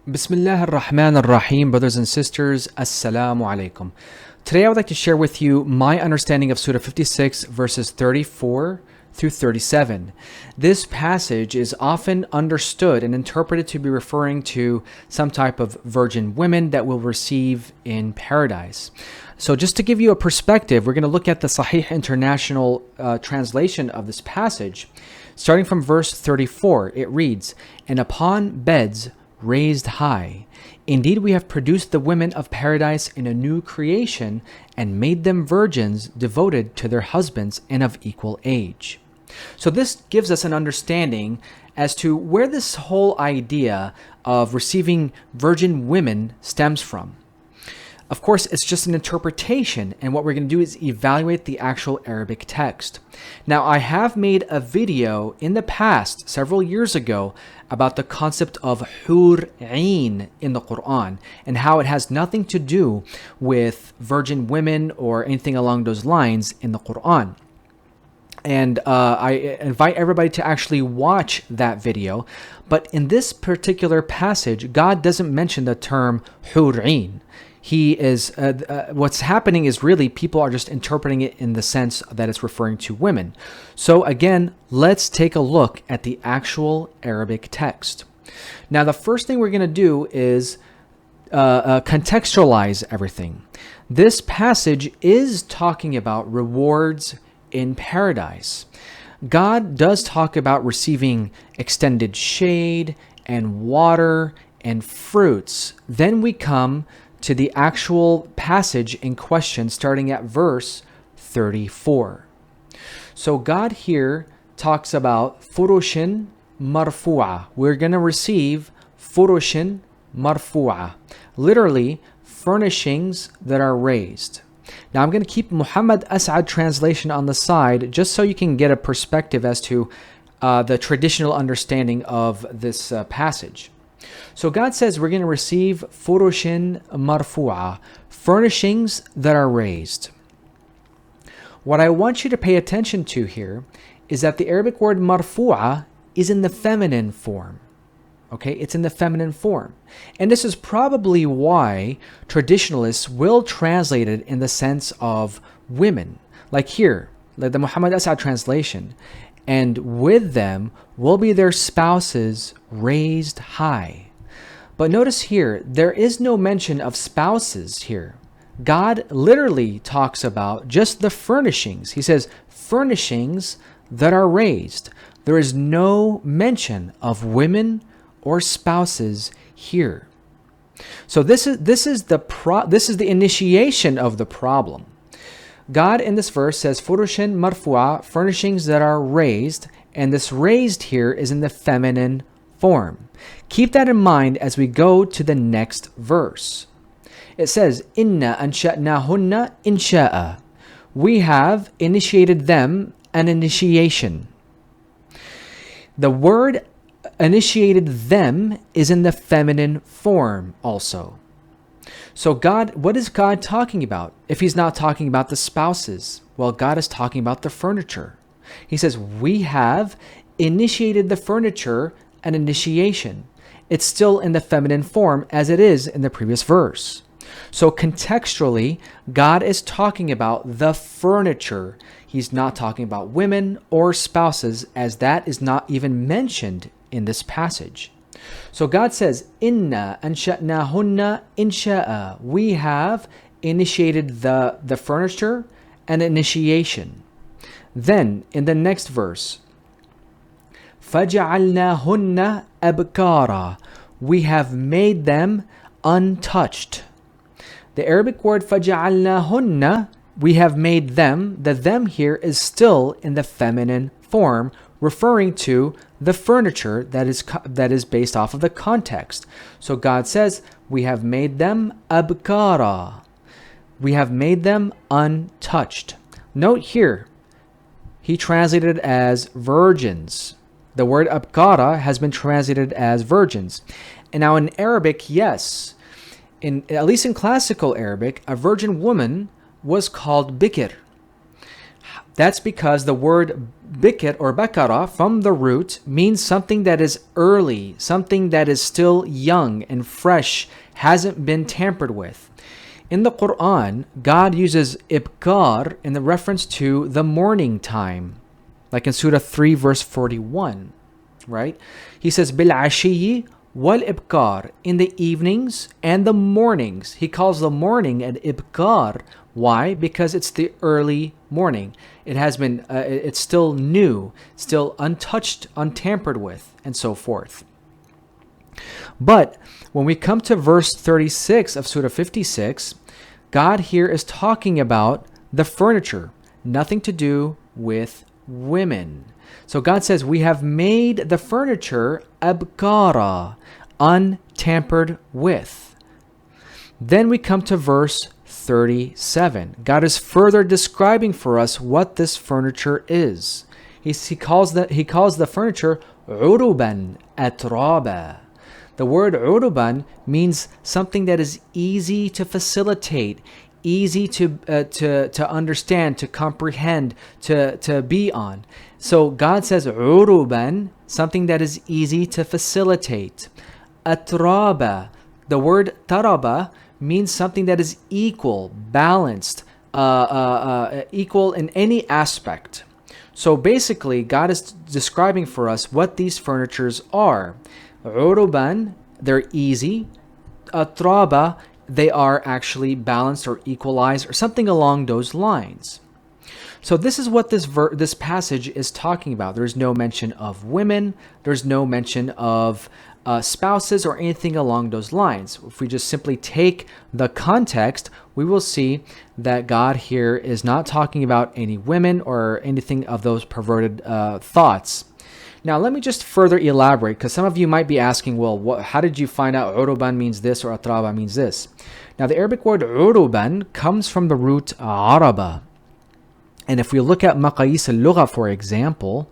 Bismillah ar-Rahman ar-Rahim, brothers and sisters, Assalamu alaikum. Today I would like to share with you my understanding of Surah 56 verses 34 through 37. This passage is often understood and interpreted to be referring to some type of virgin women that will receive in paradise. So just to give you a perspective, we're going to look at the Sahih International translation of this passage. Starting from verse 34, it reads, "And upon beds raised high. Indeed, we have produced the women of paradise in a new creation and made them virgins devoted to their husbands and of equal age." So this gives us an understanding as to where this whole idea of receiving virgin women stems from. Of course, it's just an interpretation, and what we're going to do is evaluate the actual Arabic text. Now, I have made a video in the past, several years ago, about the concept of hur-'ain in the Quran and how it has nothing to do with virgin women or anything along those lines in the Quran. And I invite everybody to actually watch that video. But in this particular passage, God doesn't mention the term hur-'ain. What's happening is really people are just interpreting it in the sense that it's referring to women. So again, let's take a look at the actual Arabic text. Now, the first thing we're going to do is contextualize everything. This passage is talking about rewards in paradise. God does talk about receiving extended shade and water and fruits. Then we come to the actual passage in question, starting at verse 34. So God here talks about furushin marfu'a. We're going to receive furushin marfu'a, literally furnishings that are raised. Now I'm going to keep Muhammad As'ad translation on the side just so you can get a perspective as to the traditional understanding of this passage. So God says we're going to receive furushin marfu'a, furnishings that are raised. What I want you to pay attention to here is that the Arabic word marfu'a is in the feminine form. Okay, it's in the feminine form. And this is probably why traditionalists will translate it in the sense of women. Like here, like the Muhammad As'ad translation. "And with them will be their spouses raised high." But notice here, there is no mention of spouses here. God literally talks about just the furnishings. He says, furnishings that are raised. There is no mention of women or spouses here. So this is the initiation of the problem. God in this verse says, furushin marfu'a, furnishings that are raised, and this raised here is in the feminine form. Keep that in mind as we go to the next verse. It says, "Inna ansha'nahunna insha'a." We have initiated them an initiation. The word initiated them is in the feminine form also. So God, what is God talking about? If he's not talking about the spouses, well, God is talking about the furniture. He says, we have initiated the furniture an initiation. It's still in the feminine form as it is in the previous verse. So contextually, God is talking about the furniture. He's not talking about women or spouses, as that is not even mentioned in this passage. So God says, "Inna ansha'nahunna insha'a." We have initiated the furniture and initiation. Then in the next verse, "Faja'alnahunna abkara." We have made them untouched. The Arabic word "faja'alnahunna," we have made them, the them here is still in the feminine form, referring to the furniture that is based off of the context. So God says, we have made them abkara. We have made them untouched. Note here, he translated it as virgins. The word abkara has been translated as virgins. And now in Arabic, yes, at least in classical Arabic, a virgin woman was called bikr. That's because the word bikr or bakara from the root means something that is early, something that is still young and fresh, hasn't been tampered with. In the Quran, God uses ibkar in the reference to the morning time, like in Surah 3 verse 41, right? He says bil ashiyi wal ibkar, in the evenings and the mornings. He calls the morning an ibkar. Why? Because it's the early morning. It has been, it's still new, still untouched, untampered with, and so forth. But when we come to verse 36 of Surah 56, God here is talking about the furniture, nothing to do with women. So God says, we have made the furniture abkara, untampered with. Then we come to verse 37. God is further describing for us what this furniture is. He calls the furniture uruban atraba. The word uruban means something that is easy to facilitate, easy to understand, to comprehend, to be on. So God says uruban, something that is easy to facilitate. Atraba, the word taraba means something that is equal, balanced, equal in any aspect. So basically, God is describing for us what these furnitures are. Uruban, they're easy. Atraba, they are actually balanced or equalized or something along those lines. So this is what this passage is talking about. There's no mention of women. There's no mention of spouses or anything along those lines. If we just simply take the context, we will see that God here is not talking about any women or anything of those perverted thoughts. Now, let me just further elaborate, because some of you might be asking, well, how did you find out uruban means this or atraba means this? Now, the Arabic word uruban comes from the root araba. And if we look at maqayis al-lugha, for example,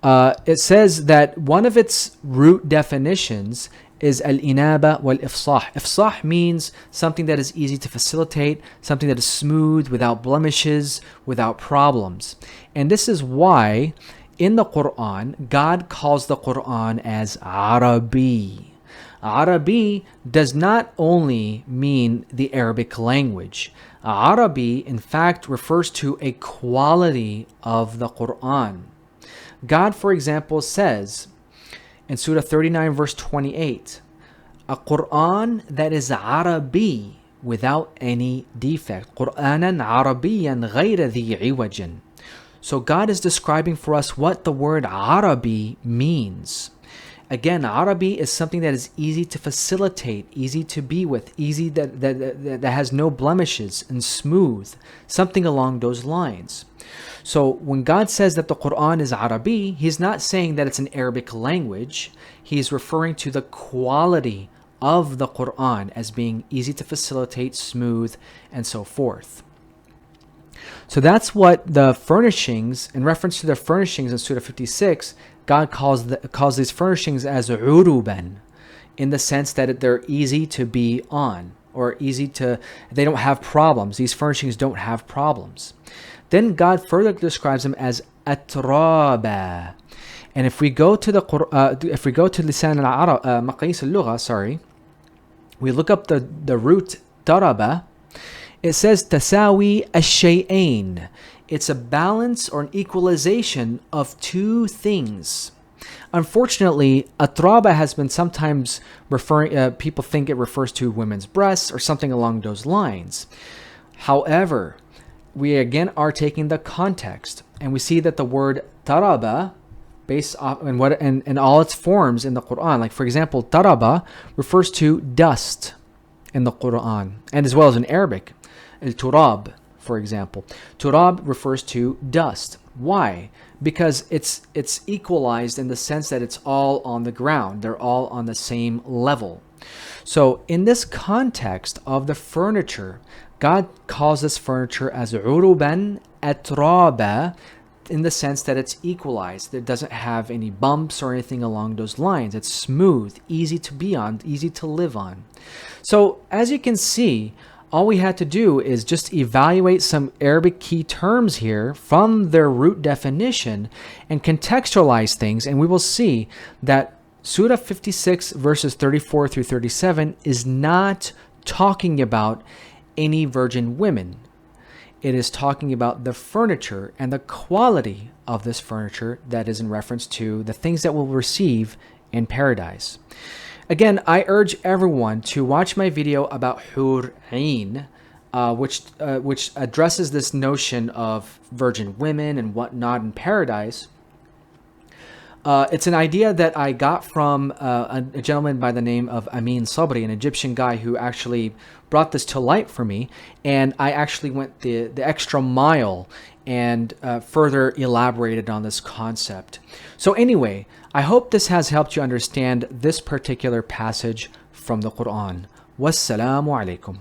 it says that one of its root definitions is al-inaba wal-ifsah. Ifsah means something that is easy to facilitate, something that is smooth, without blemishes, without problems. And this is why in the Quran, God calls the Quran as Arabi. Arabi does not only mean the Arabic language. Arabi, in fact, refers to a quality of the Quran. God, for example, says in Surah 39, verse 28, a Quran that is Arabi, without any defect. Qur'anan Arabiyan ghayra dhi iwajin. So God is describing for us what the word Arabi means. Again, Arabi is something that is easy to facilitate, easy to be with, easy that has no blemishes and smooth, something along those lines. So when God says that the Quran is Arabi, He's not saying that it's an Arabic language. He's referring to the quality of the Quran as being easy to facilitate, smooth, and so forth. So that's what the furnishings, in reference to the furnishings in Surah 56, God calls these furnishings as uruban, in the sense that they're easy to be on, or they don't have problems. These furnishings don't have problems. Then God further describes them as atraba. And if we go to Lisan al-Arab, Maqayis al-Lugha, we look up the root taraba. It says tasawi ash-shay'ain. It's a balance or an equalization of two things. Unfortunately, atraba has been sometimes people think it refers to women's breasts or something along those lines. However, we again are taking the context, and we see that the word taraba, based off in all its forms in the Quran, like for example, taraba refers to dust in the Quran, and as well as in Arabic. Al-turab, for example. Turab refers to dust. Why? Because it's equalized in the sense that it's all on the ground. They're all on the same level. So in this context of the furniture, God calls this furniture as uruban atraba, in the sense that it's equalized. It doesn't have any bumps or anything along those lines. It's smooth, easy to be on, easy to live on. So as you can see, all we had to do is just evaluate some Arabic key terms here from their root definition and contextualize things, and we will see that Surah 56 verses 34 through 37 is not talking about any virgin women. It is talking about the furniture and the quality of this furniture that is in reference to the things that we'll receive in paradise. Again, I urge everyone to watch my video about Hur Ain, which addresses this notion of virgin women and whatnot in paradise. It's an idea that I got from a gentleman by the name of Amin Sabri, an Egyptian guy who actually brought this to light for me, and I actually went the extra mile and further elaborated on this concept. So anyway, I hope this has helped you understand this particular passage from the Quran. Wassalamu alaikum.